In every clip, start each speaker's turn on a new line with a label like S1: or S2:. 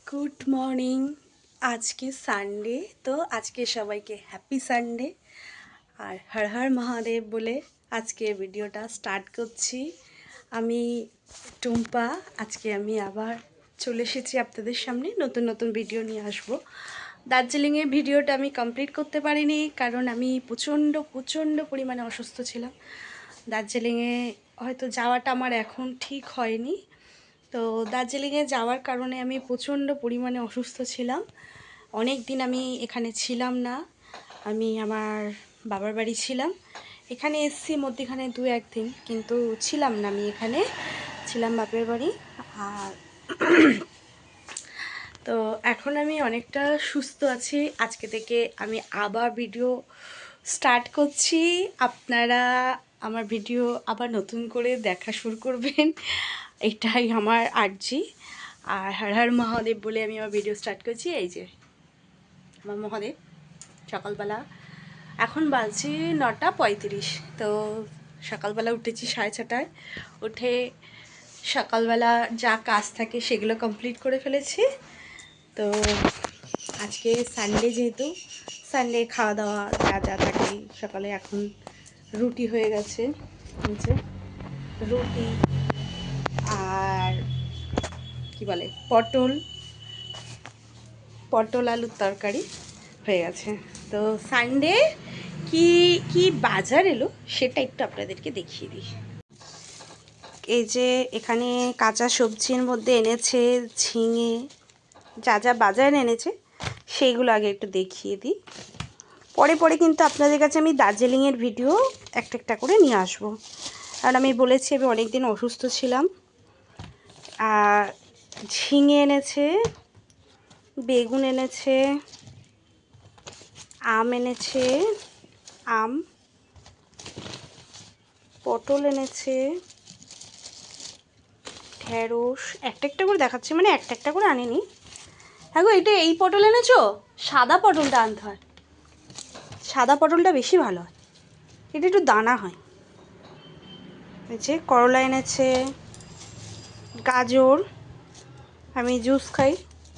S1: Good morning. আজকে Sunday, তো আজকে সবাইকে হ্যাপি সানডে আর হর হর মহাদেব বলে আজকে ভিডিওটা স্টার্ট করছি। আমি টুম্পা। আজকে আমি আবার চলে এসেছি আপনাদের সামনে, নতুন নতুন ভিডিও নিয়ে আসবো। দার্জিলিংয়ের ভিডিওটা আমি কমপ্লিট করতে পারিনি কারণ আমি প্রচণ্ড পরিমাণে অসুস্থ ছিলাম। দার্জিলিংয়ে হয়তো যাওয়াটা আমার এখন ঠিক হয়নি। তো দার্জিলিংয়ে যাওয়ার কারণে আমি প্রচণ্ড পরিমাণে অসুস্থ ছিলাম। অনেক দিন আমি এখানে ছিলাম না, আমি আমার বাবার বাড়ি ছিলাম। এখানে এসছি মধ্যেখানে 2-1 দিন, কিন্তু ছিলাম না, আমি এখানে ছিলাম বাপের বাড়ি। আর তো এখন আমি অনেকটা সুস্থ আছি। আজকে থেকে আমি আবার ভিডিও স্টার্ট করছি। আপনারা আমার ভিডিও আবার নতুন করে দেখা শুরু করবেন, এটাই আমার আর্জি। আর হর হর মহাদেব বলে আমি আমার ভিডিও স্টার্ট করছি। এই যে আমার মহাদেব। সকালবেলা এখন বাজছে 9:35। তো সকালবেলা উঠেছি 6:30টায়। উঠে সকালবেলা যা কাজ থাকে সেগুলো কমপ্লিট করে ফেলেছি। তো আজকে সানডে, যেহেতু সানডে খাওয়া দাওয়া যা যা থাকে সকালে, এখন রুটি হয়ে গেছে, রুটি আর কি বলে পটল আলুর তরকারি হয়ে গেছে। তো সানডে কি কি বাজার এলো সেটা একটু আপনাদেরকে দেখিয়ে দিই। এই যে এখানে কাঁচা সবজির মধ্যে এনেছে ঝিঙে, যা যা বাজার এনেছে সেইগুলো আগে একটু দেখিয়ে দিই। পরে পরে কিন্তু আপনাদের কাছে আমি দার্জিলিংয়ের ভিডিও একটা একটা করে নিয়ে আসবো। কারণ আমি বলেছি আমি অনেক দিন অসুস্থ ছিলাম। আর ঝিঙে এনেছে, বেগুন এনেছে, আম এনেছে, পটল এনেছে, ঢেঁড়স, একটা একটা করে দেখাচ্ছি, মানে একটা একটা করে আনিনি। হ্যাঁ গো, এটা এই পটল এনেছো? সাদা পটলটা আনতে হয়, সাদা পটলটা বেশি ভালো হয়, এটা একটু দানা হয়। এই যে করলা এনেছে, গাজর, আমি জুস খাই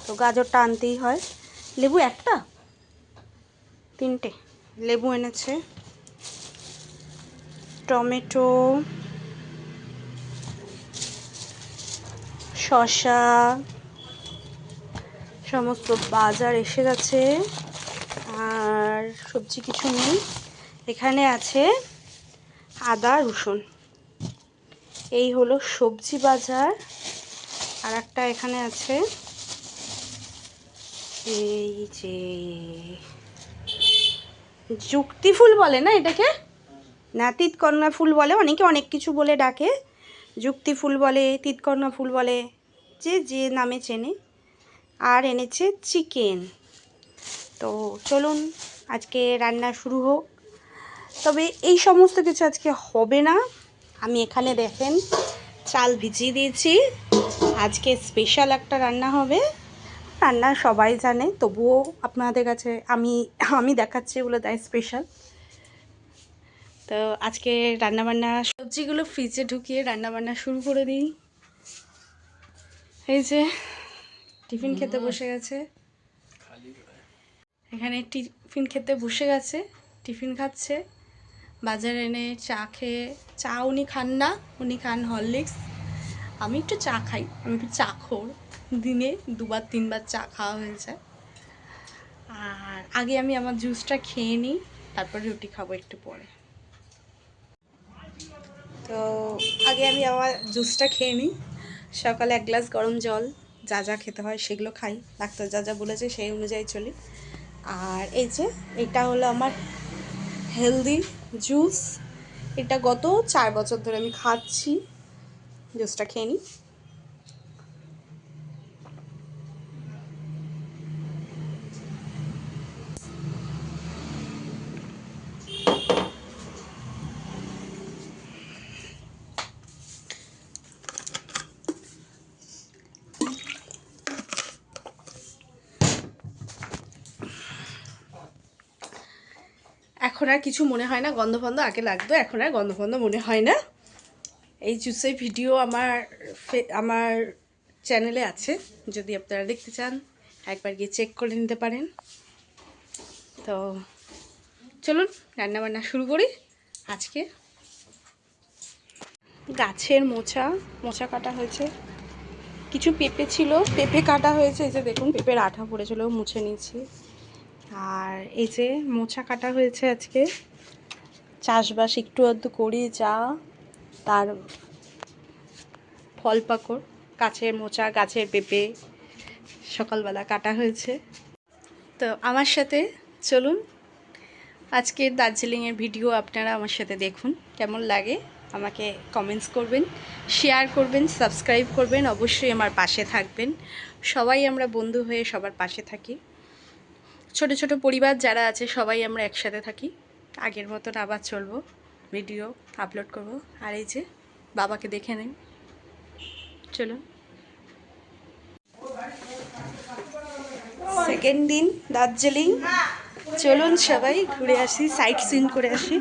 S1: তো গাজরটা আনতেই হয়। লেবু একটা, 3টে লেবু এনেছে, টমেটো, শসা, সমস্ত বাজার এসে গেছে। আর সবজি কিছু নেই। এখানে আছে আদা রসুন, এই হলো সবজি বাজার। আর একটা এখানে আছে এই যে যুক্তি ফুল বলে না এটাকে, না তিতকর্ণা ফুল বলে, অনেকে অনেক কিছু বলে ডাকে। যুক্তি ফুল বলে, তিতকর্ণা ফুল বলে, যে যে নামে চেনে। আর এনেছে চিকেন। তো চলুন আজকে রান্না শুরু হোক। তবে এই সমস্ত কিছু আজকে হবে না। আমি এখানে দেখেন চাল ভিজিয়ে দিয়েছি, আজকে স্পেশাল একটা রান্না হবে। রান্না সবাই জানে, তবুও আপনাদের কাছে আমি দেখাচ্ছি বলে তাই স্পেশাল। তো আজকে রান্নাবান্না, সবজিগুলো ফ্রিজে ঢুকিয়ে রান্নাবান্না শুরু করে দিই। এই যে টিফিন খেতে বসে গেছে, এখানে টিফিন খেতে বসে গেছে, টিফিন খাচ্ছে। বাজার এনে চা উনি খান না, উনি খান হরলিক্স। আমি একটু চা খাই, আমি একটু চা খোর, দিনে 2-3 বার চা খাওয়া হয়ে যায়। আর আগে আমি আমার জুসটা খেয়ে নিই, তারপর রুটি খাবো একটু পরে। তো আগে আমি আমার জুসটা খেয়ে নিই। সকালে 1 গ্লাস গরম জল, যা যা খেতে হয় সেগুলো খাই, ডাক্তার যা যা বলেছে সেই অনুযায়ী চলি। আর এই যে এটা হলো আমার হেলদি জুস, এটা গত 4 বছর ধরে আমি খাচ্ছি। জুসটা খেয়ে নিই। এখন আর কিছু মনে হয় না, গন্ধ ফন্ধ আগে লাগতো, এখন আর গন্ধ ফন্ধ মনে হয় না। এই জুসের ভিডিও আমার চ্যানেলে আছে, যদি আপনারা দেখতে চান একবার গিয়ে চেক করে নিতে পারেন। তো চলুন রান্নাবান্না শুরু করি। আজকে গাছের মোচা কাটা হয়েছে, কিছু পেঁপে ছিল, পেঁপে কাটা হয়েছে, এই যে দেখুন পেঁপের আঠা পড়েছিল, মুছে নিয়েছি। আর এই যে মোচা কাটা হয়েছে, আজকে চাষবাস একটু আধটু করি, যা তার ফল পাকড়, গাছের মোচা, গাছের পেঁপে সকালবেলা কাটা হয়েছে। তো আমার সাথে চলুন আজকের দার্জিলিংয়ের ভিডিও আপনারা আমার সাথে দেখুন, কেমন লাগে আমাকে কমেন্টস করবেন, শেয়ার করবেন, সাবস্ক্রাইব করবেন, অবশ্যই আমার পাশে থাকবেন। সবাই আমরা বন্ধু হয়ে সবার পাশে থাকি, ছোট ছোট পরিবার যারা আছে সবাই আমরা একসাথে থাকি। আগের মতন আবার চলবো, ভিডিও আপলোড করব। আর এই যে বাবাকে দেখে নিন, চলুন। সেকেন্ড দিন দার্জিলিং, চলুন সবাই ঘুরে আসি, সাইট সিন করে আসি।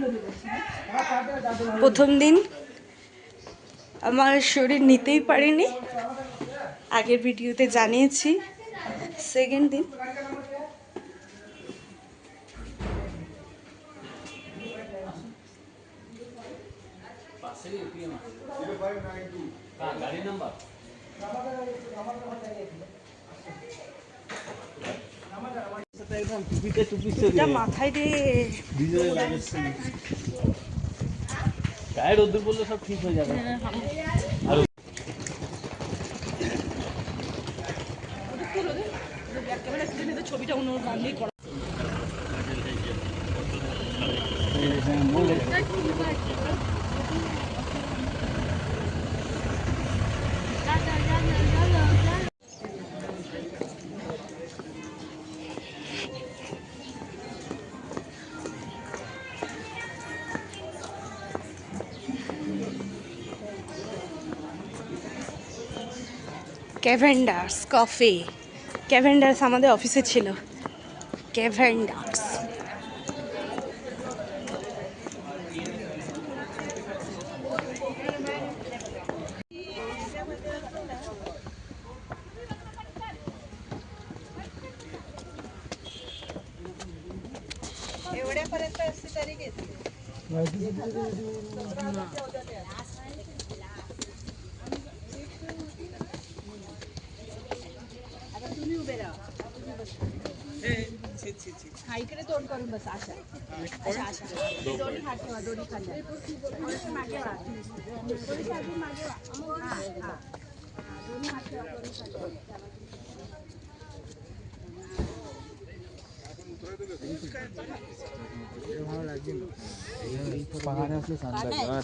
S1: প্রথম দিন আমার শরীর নিতেই পারেনি, আগের ভিডিওতে জানিয়েছি। সেকেন্ড দিন মাথায় রে
S2: গায়ে রোদ্দুর পড়লে সব ঠিক হয়ে যাবে। আর
S1: ছবিটা অন্য নামই করা। ক্যাভেন্ডার্স কফি, ক্যাভেন্ডার্স আমাদের অফিসে ছিল, ক্যাভেন্ডার্স। एवढ्यापर्यंत असते तरी घेतली. आता तुम्ही उभे राहा, हा इकडे तोंड करून बसा, अशा अशा अशा दोन्ही हात ठेवा, दोन्ही खाली थोडीशी मागे व्हा, थोडीशी अजून मागे व्हा, हा हा दोन्ही हात ठेवा, दोन्ही खाली.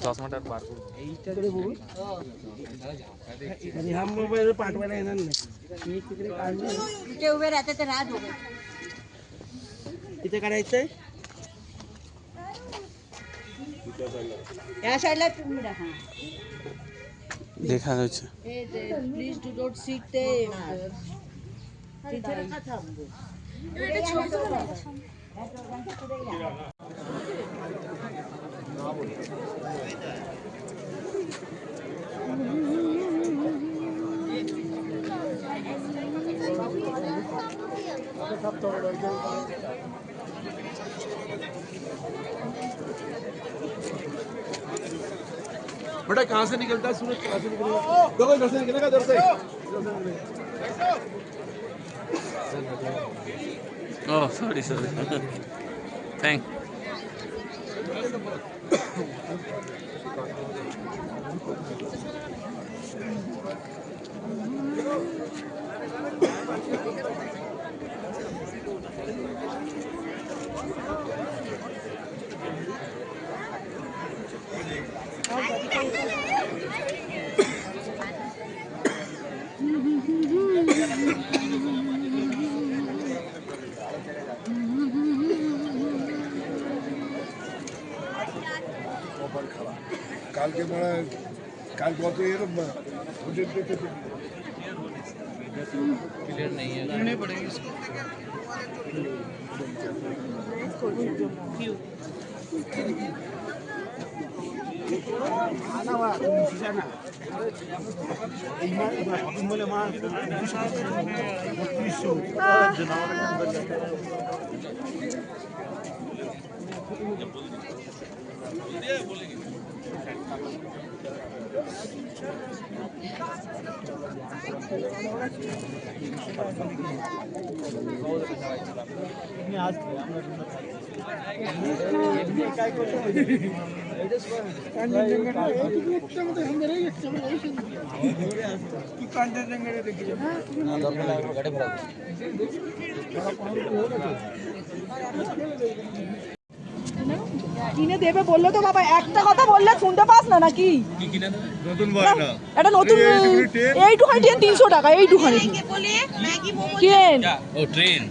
S2: চশমাটার বার করুন।
S3: ह्या मोबाईल पाठवायला येणार नाही. मी तिकडे काढले,
S4: इथे उभे राहते तर राहत उभे.
S3: इथे काढायचंय.
S4: या साईडला तुम्ही राहा.
S2: দেখা যাচ্ছে
S4: प्लीज डू नॉट सीट ते तिथे नका थांबू.
S3: बेटा कहाँ से निकलता है सूरज, कहाँ से निकलेगा? देखो इधर से निकलेगा, इधर से
S2: ও সরি সরি থ্যাংক
S5: কালকে মানে কাল কত এরকম হোটেল পেতে
S2: क्लियर नहीं है
S5: नहीं पड़ेगी इसको
S6: কিনে দেবে বললে তো বাবা, একটা কথা বললে শুনতে পাস না নাকি? একটা নতুন এইটুখানি ট্রেন 300 টাকা, এইটুখানি ট্রেন।
S2: ও ট্রেন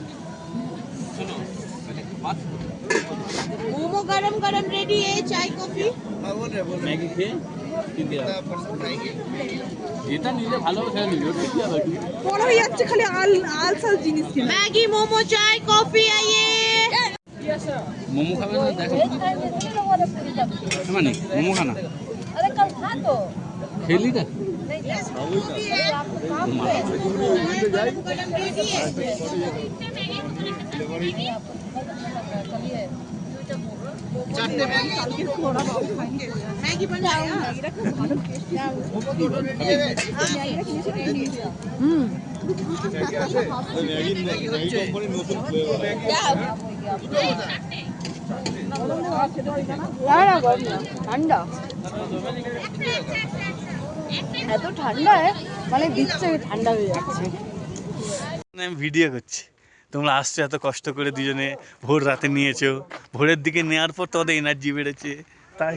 S4: मोमो गरम गरम रेडी है, चाय कॉफी।
S2: ম্যাগি খেয়ে যেটা নিলে ভালো সেটা নিলে ওটা কি হবে
S6: বড় হয়ে যাচ্ছে খালি আলসাল জিনিস কিনা।
S4: मैगी मोमो चाय कॉफी आइए।
S2: মোমো খাবে না দেখো মানে মোমো খানা
S7: अरे कल था तो
S2: খেলি না
S4: गरम गरम रेडी है। मैगी बन जाएगा।
S6: ঠান্ডা, এত ঠান্ডায় মানে দিচ্ছে ঠান্ডা হয়ে যাচ্ছে।
S8: আমি ভিডিও করছি, তোমরা আসছো এত কষ্ট করে দুজনে, ভোর রাতে নিয়েছো, ভোরের দিকে নেওয়ার পর তোমাদের এনার্জি বেড়েছে তাই।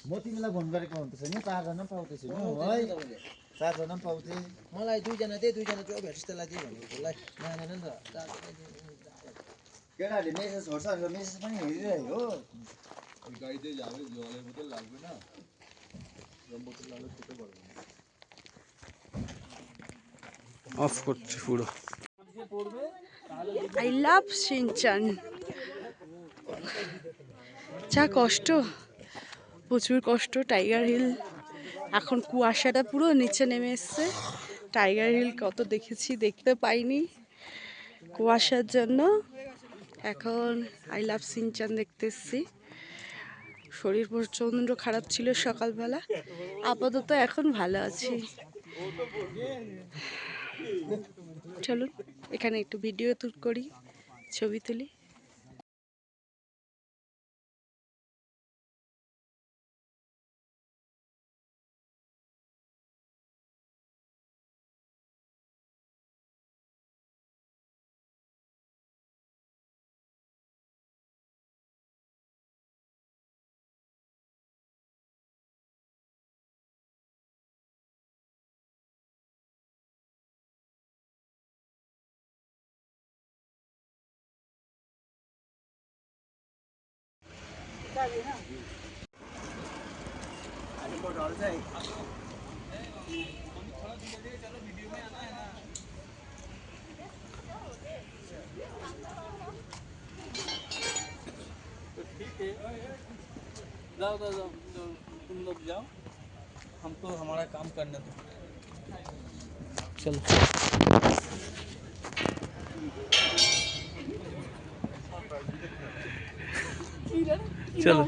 S9: म तिमीलाई फोन गरेको हुन्थेछ नि, 4 जना पाउँदै छु है, 4 जना पाउँथे। मलाई 2 जना दे, 2 जना जो भेट्सलाई दे भनेको त्यसलाई मानेन नि त। केटाहरूले मेसेज छोड्छ, मेसेज पनि हेरिरहेको हो।
S3: গাড়িতে যাবে জলের বোতল লাগবে না, জল বোতল লাগলে খেতে পারবে না।
S8: অফ করছি পুরো।
S1: I love Shinchan. যা কষ্ট, প্রচুর কষ্ট। টাইগার হিল এখন কুয়াশাটা পুরো নিচে নেমে এসছে। টাইগার হিল কত দেখেছি, দেখতে পাইনি কুয়াশার জন্য। এখন আই লাভ সিনচান দেখতে এসছি। শরীর প্রচণ্ড খারাপ ছিল সকালবেলা, আপাতত এখন ভালো আছি। চলুন এখানে একটু ভিডিও করি, ছবি তুলি।
S2: जाओ जाओ जाओ तुम लोग जाओ, हमको हमारा काम करने दो। चलो
S8: চলো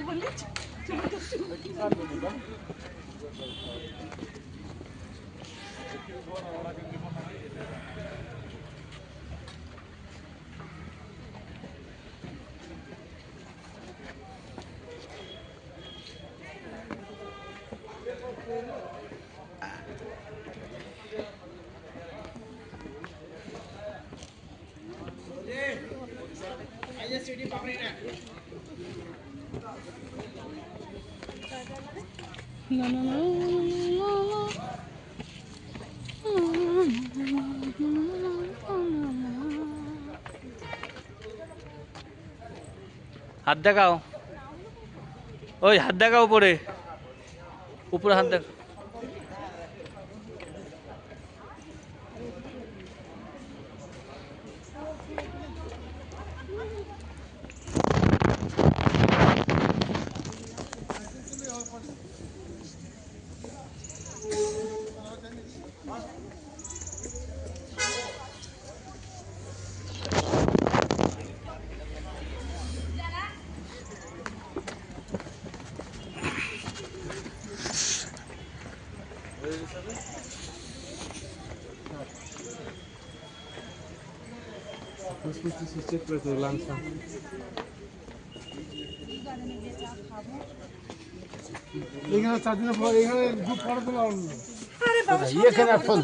S8: হাত দেখাও, ওই হাত দেখাও, উপরে উপরে হাত দেখাও।
S5: এখানে 4 দিনের পর এখানে খুব পড়া তো
S6: আরে বাবা এখানে ফল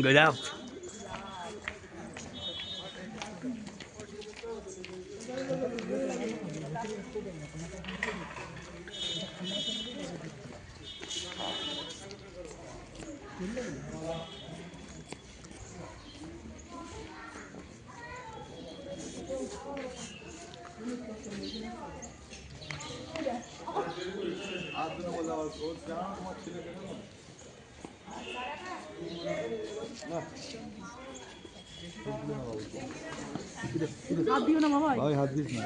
S8: গোলাপ
S6: হাত দিও না বাবা
S3: ভাই হাত দিস না।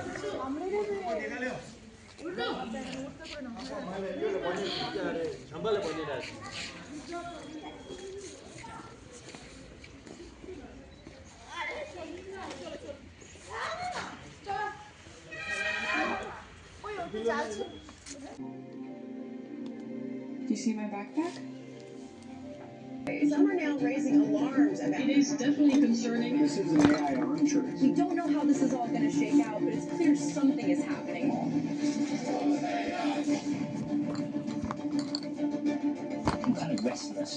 S7: Do you see my backpack?
S10: Some are now raising alarms about
S7: It is definitely concerning.
S5: This is an AI archer.
S10: We don't know how this is all going to shake out, but it's clear something is happening.
S11: I'm kind of restless.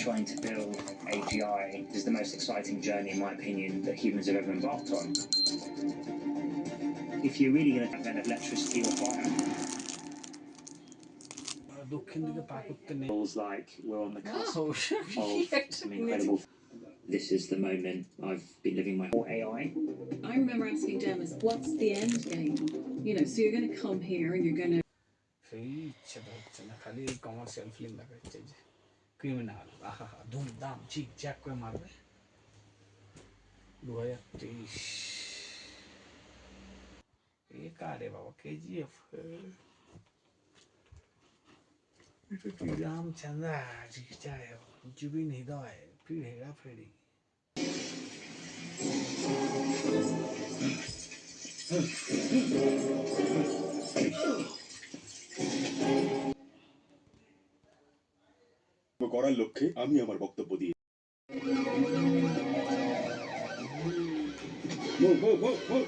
S11: Trying to build AGI is the most exciting journey, in my opinion, that humans have ever embarked on. If you're really going to invent electricity or fire, feels like we're on the cusp of some incredible. This is the moment I've been living my whole AI.
S7: I remember asking Demis, what's the end game? You know, so you're going to come here and you're going to.
S2: সেই ইচ্ছাটা হচ্ছে না, খালি এই commercial film দেখাচ্ছে যে criminal আহা ধুমধাম ঝিক ঝাক করে মারবে। 2023 এ কারে বাবা কেজিএফ रामचंद्र जी चाहे जुबिन हृदय फिर हेरा फेरी
S5: করার লক্ষ্যে আমি আমার বক্তব্য দিই। बोल बोल बोल बोल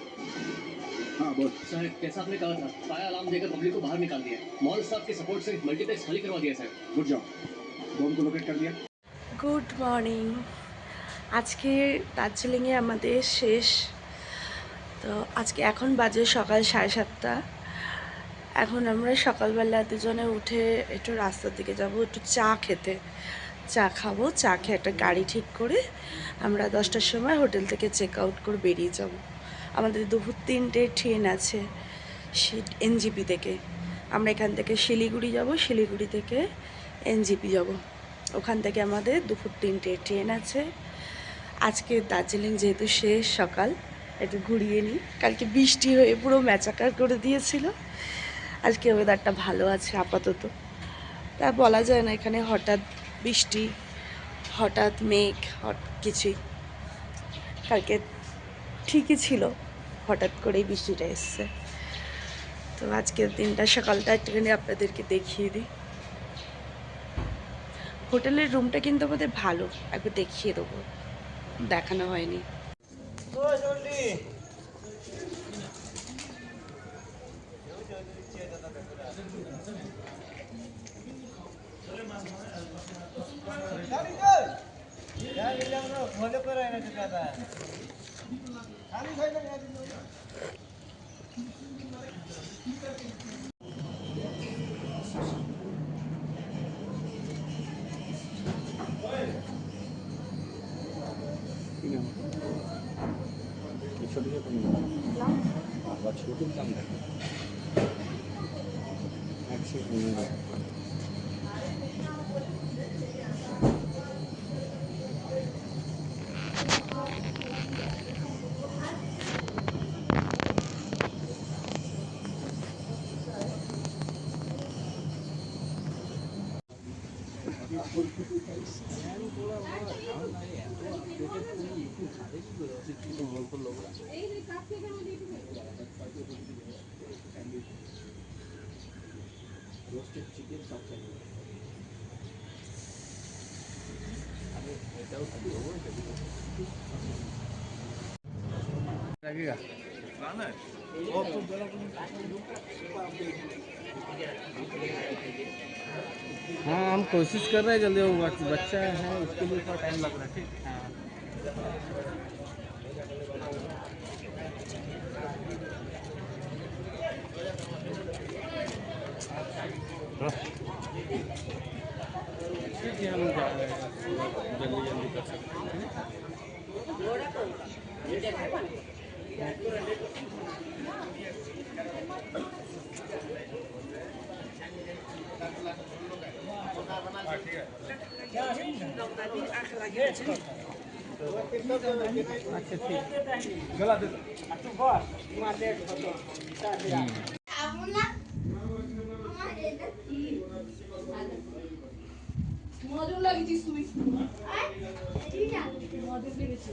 S5: हाँ बोल
S11: सर कैसा आपने कहा था फायर अलार्म देकर पब्लिक को बाहर निकाल दिया मॉल स्टाफ के सपोर्ट से मल्टीप्लेक्स खाली करवा दिया सर
S5: गुड जॉब बम को लोकेट कर दिया
S1: গুড মর্নিং। আজকে দার্জিলিংয়ে আমাদের শেষ। তো আজকে এখন বাজে সকাল 7:30। এখন আমরা সকালবেলা দুজনে উঠে একটু রাস্তার দিকে যাব, একটু চা খেতে। চা খাবো, চা খেয়ে একটা গাড়ি ঠিক করে আমরা 10টার সময় হোটেল থেকে চেক আউট করে বেরিয়ে যাব। আমাদের দুপুর 3টে ট্রেন আছে এনজিপি থেকে। আমরা এখান থেকে শিলিগুড়ি যাব, শিলিগুড়ি থেকে এনজিপি যাব। ওখান থেকে আমাদের দুপুর 3টে ট্রেন আছে। আজকে দার্জিলিং যেহেতু শেষ সকাল, একটু ঘুরিয়ে নিই। কালকে বৃষ্টি হয়ে পুরো ম্যাচাকার করে দিয়েছিল। আজকে ওয়েদারটা ভালো আছে আপাতত। তা বলা যায় না, এখানে হঠাৎ বৃষ্টি, হঠাৎ মেঘ, কিছুই। কালকে ঠিকই ছিল, হঠাৎ করেই বৃষ্টিটা এসছে। তো আজকের দিনটা সকালটা একটুখানি আপনাদেরকে দেখিয়ে দিই। হোটেলের রুমটা কিন্তু আমাদের ভালো, একবার দেখিয়ে দেবো, দেখানো হয়নি।
S2: लगेगा हाँ हम कोशिश कर रहे हैं जल्दी, वो बच्चा है उसके लिए थोड़ा टाइम लग रहा है। ठीक हाँ हम जा रहे हैं, जल्दी जल्दी कर सकते हैं।
S6: মজা লাগিয়েছিস তুই, মজা লেগেছে।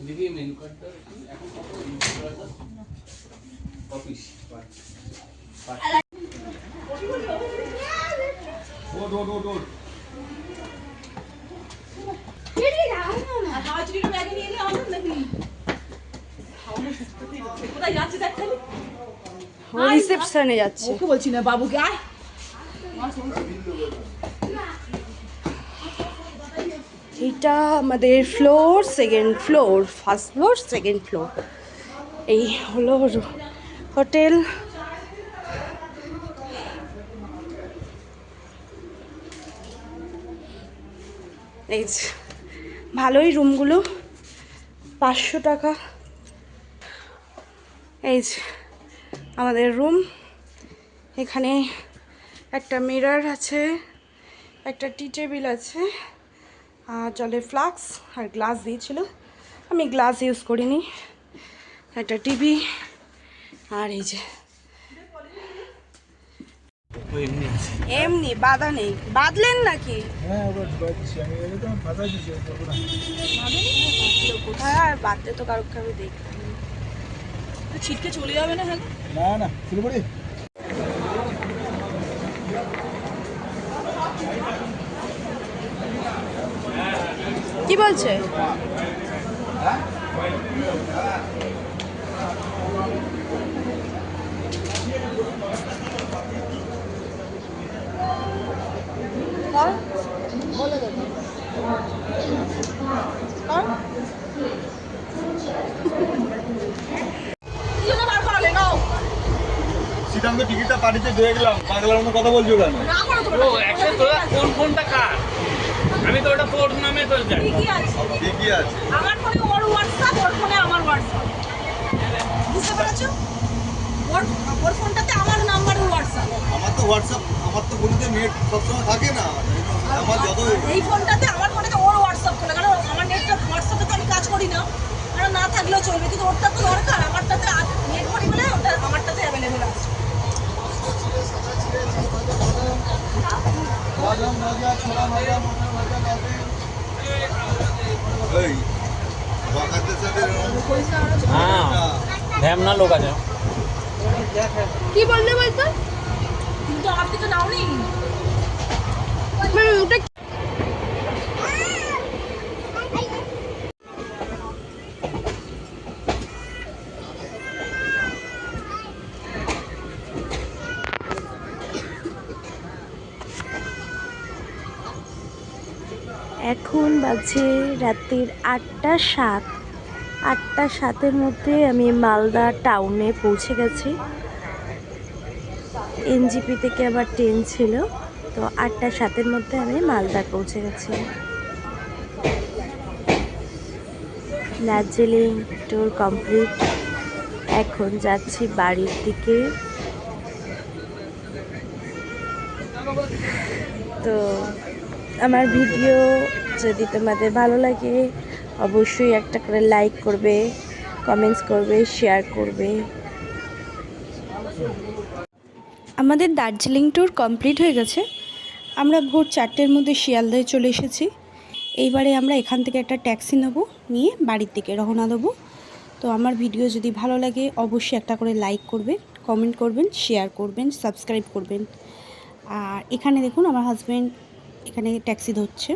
S2: देखिए मेनू कार्ड এখন কত অফিস
S1: রিসেপশনে যাচ্ছে।
S6: ওকে বলছি না, বাবুকে আয়।
S1: এটা আমাদের floor, second floor, first floor, second floor. এই হলো হোটেল। এই যে ভালোই রুমগুলো, 500 টাকা। এই যে আমাদের রুম। এখানে একটা মিরর আছে, একটা টি টেবিল আছে, আর জলের ফ্লাক্স আর গ্লাস দিয়েছিল, আমি গ্লাস ইউজ করিনি। একটা টিভি, আর এই যে এমনি বাঁধা নেই। বাঁধলেন নাকি? কোথায় আর বাঁধতে তো কারোকে আমি দেখলাম।
S6: ছিটকে চলে যাবে না? হ্যাঁ
S5: না না শিলিগুড়ি
S6: বলছে?
S3: সিদ্ধান্ত টিকিটটা পাঠিয়ে দিয়ে গেলাম, পাগলার মতো কথা বলছো কেন?
S2: ও একসাথে তোরা কোন ফোনটা কার? আমি তো ওটা তোর নামে তো জানি।
S3: ঠিকই আছে।
S6: আমার ফোনে ওর হোয়াটসঅ্যাপ, ওর ফোনে আমার হোয়াটসঅ্যাপ, বুঝতে পেরেছো? ওর ফোনটাতে আমার নাম্বারের হোয়াটসঅ্যাপ।
S3: আমার তো হোয়াটসঅ্যাপ, আমার তো ফোনেতে নেট সবসময় থাকে না। আমার যত
S6: এই ফোনটাতে আমার ফোনেতে ওর হোয়াটসঅ্যাপ খোলা, কারণ আমার নেটটা হোয়াটসঅ্যাপে তো আমি কাজ করি না, কারণ না থাকলেও চলবে, কিন্তু ওরটা তো দরকার। আমারটাতে নেট ভরি বলে ওটা আমারটাতে অ্যাভেলেবেল আছে।
S3: এই বাগাতে সাথে
S2: হ্যাঁ ধ্যামনা লোক আছে।
S6: কি বললে বলতো? কিন্তু আপনি তো নাওনি। ওটা
S1: এখন বাজে রাতের 8:07। 8:07-এর মধ্যে আমি মালদা টাউনে পৌঁছে গেছি। এনজিপি থেকে আবার ট্রেন ছিল, তো 8:07-এর মধ্যে আমি মালদা পৌঁছে গেছি। Darjeeling tour complete. এখন যাচ্ছি বাড়ির দিকে। তো আমার ভিডিও যদি তোমাদের ভালো লাগে অবশ্যই একটা করে লাইক করবে, কমেন্টস করবে, শেয়ার করবে। আমাদের দার্জিলিং ট্যুর কমপ্লিট হয়ে গেছে। আমরা ভোর 4টের মধ্যে শিয়ালদায় চলে এসেছি। এইবারে আমরা এখান থেকে একটা ট্যাক্সি নেব, নিয়ে বাড়ির দিকে রওনা দেবো। তো আমার ভিডিও যদি ভালো লাগে অবশ্যই একটা করে লাইক করবেন, কমেন্ট করবেন, শেয়ার করবেন, সাবস্ক্রাইব করবেন। আর এখানে দেখুন আমার হাজব্যান্ড এখানে ট্যাক্সি ধরছে।